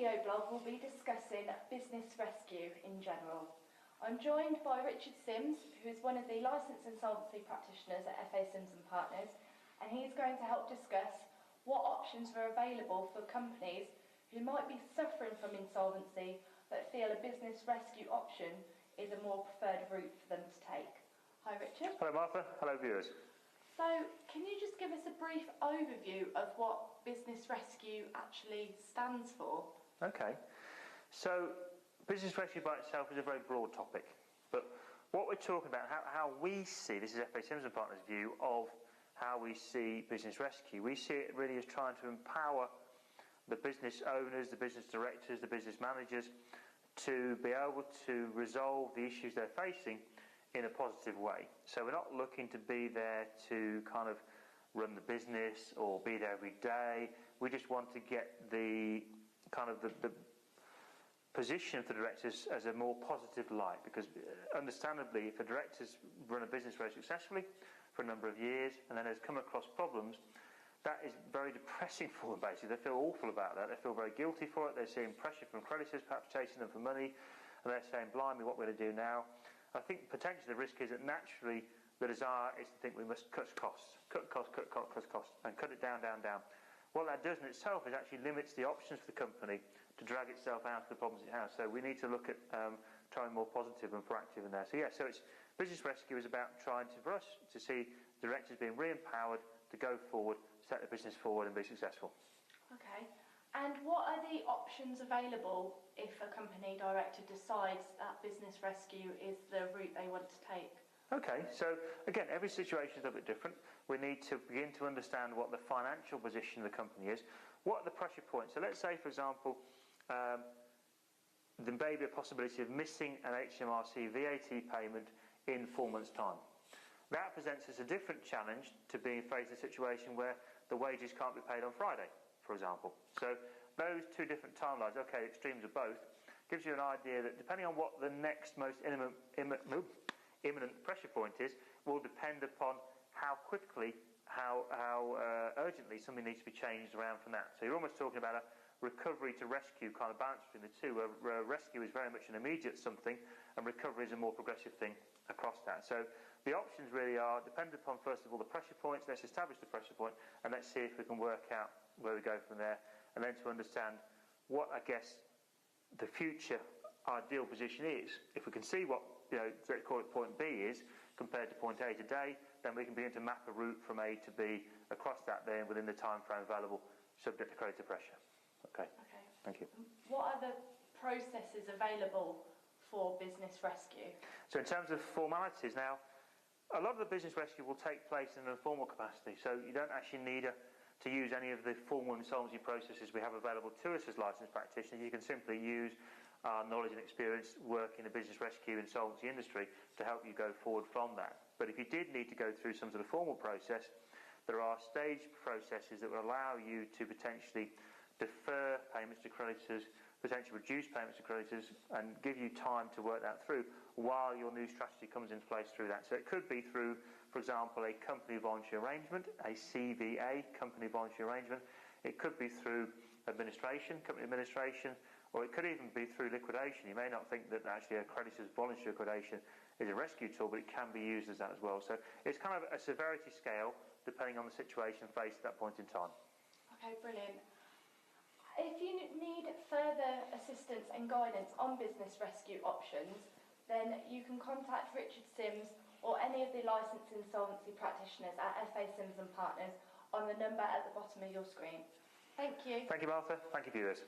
video blog will be discussing business rescue in general. I'm joined by Richard Sims, who is one of the licensed insolvency practitioners at FA Sims & Partners, and he's going to help discuss what options are available for companies who might be suffering from insolvency but feel a business rescue option is a more preferred route for them to take. Hi Richard. Hello Martha, hello viewers. So, can you just give us a brief overview of what business rescue actually stands for? Okay, so business rescue by itself is a very broad topic, but what we're talking about, how we see, this is FA Sims & Partners' view of how we see business rescue. We see it really as trying to empower the business owners, the business directors, the business managers to be able to resolve the issues they're facing in a positive way. So we're not looking to be there to kind of run the business or be there every day. We just want to get the kind of the position for directors as a more positive light, because understandably if a director's run a business very successfully for a number of years and then has come across problems, that is very depressing for them basically. They feel awful about that, they feel very guilty for it, they're seeing pressure from creditors perhaps chasing them for money, and they're saying, blimey, what we're going to do now. I think potentially the risk is that naturally the desire is to think we must cut costs, and cut it down. What that does in itself is actually limits the options for the company to drag itself out of the problems it has. So we need to look at trying more positive and proactive in there. So yeah, so it's business rescue is about trying to, for us to see directors being re-empowered to go forward, set the business forward and be successful. Okay. And what are the options available if a company director decides that business rescue is the route they want to take? Okay, so again, every situation is a bit different. We need to begin to understand what the financial position of the company is. What are the pressure points? So let's say, for example, there may be a possibility of missing an HMRC VAT payment in 4 months' time. That presents us a different challenge to being faced with a situation where the wages can't be paid on Friday, for example. So those two different timelines, okay, extremes of both, gives you an idea that depending on what the next most imminent pressure point is, will depend upon how quickly, how urgently something needs to be changed around from that. So you're almost talking about a recovery to rescue kind of balance between the two, where rescue is very much an immediate something and recovery is a more progressive thing across that. So the options really are dependent upon, first of all, the pressure points. Let's establish the pressure point and let's see if we can work out where we go from there, and then to understand what, I guess, the future ideal position is. If we can see what, let's call it point B is compared to point A today, then we can begin to map a route from A to B across that then within the time frame available, subject to creditor pressure. Okay. Thank you. What are the processes available for business rescue? So in terms of formalities now, a lot of the business rescue will take place in an informal capacity, so you don't actually need to use any of the formal insolvency processes we have available to us as licensed practitioners. You can simply use our knowledge and experience work in the business rescue insolvency industry to help you go forward from that. But if you did need to go through some sort of formal process, there are staged processes that will allow you to potentially defer payments to creditors, potentially reduce payments to creditors, and give you time to work that through while your new strategy comes into place through that. So it could be through, for example, a company voluntary arrangement, a CVA, company voluntary arrangement. It could be through administration, company administration, or it could even be through liquidation. You may not think that actually a creditor's voluntary liquidation is a rescue tool, but it can be used as that as well. So it's kind of a severity scale depending on the situation faced at that point in time. Okay, brilliant. If you need further assistance and guidance on business rescue options, then you can contact Richard Sims or any of the licensed insolvency practitioners at FA Sims & Partners on the number at the bottom of your screen. Thank you. Thank you, Martha. Thank you, viewers.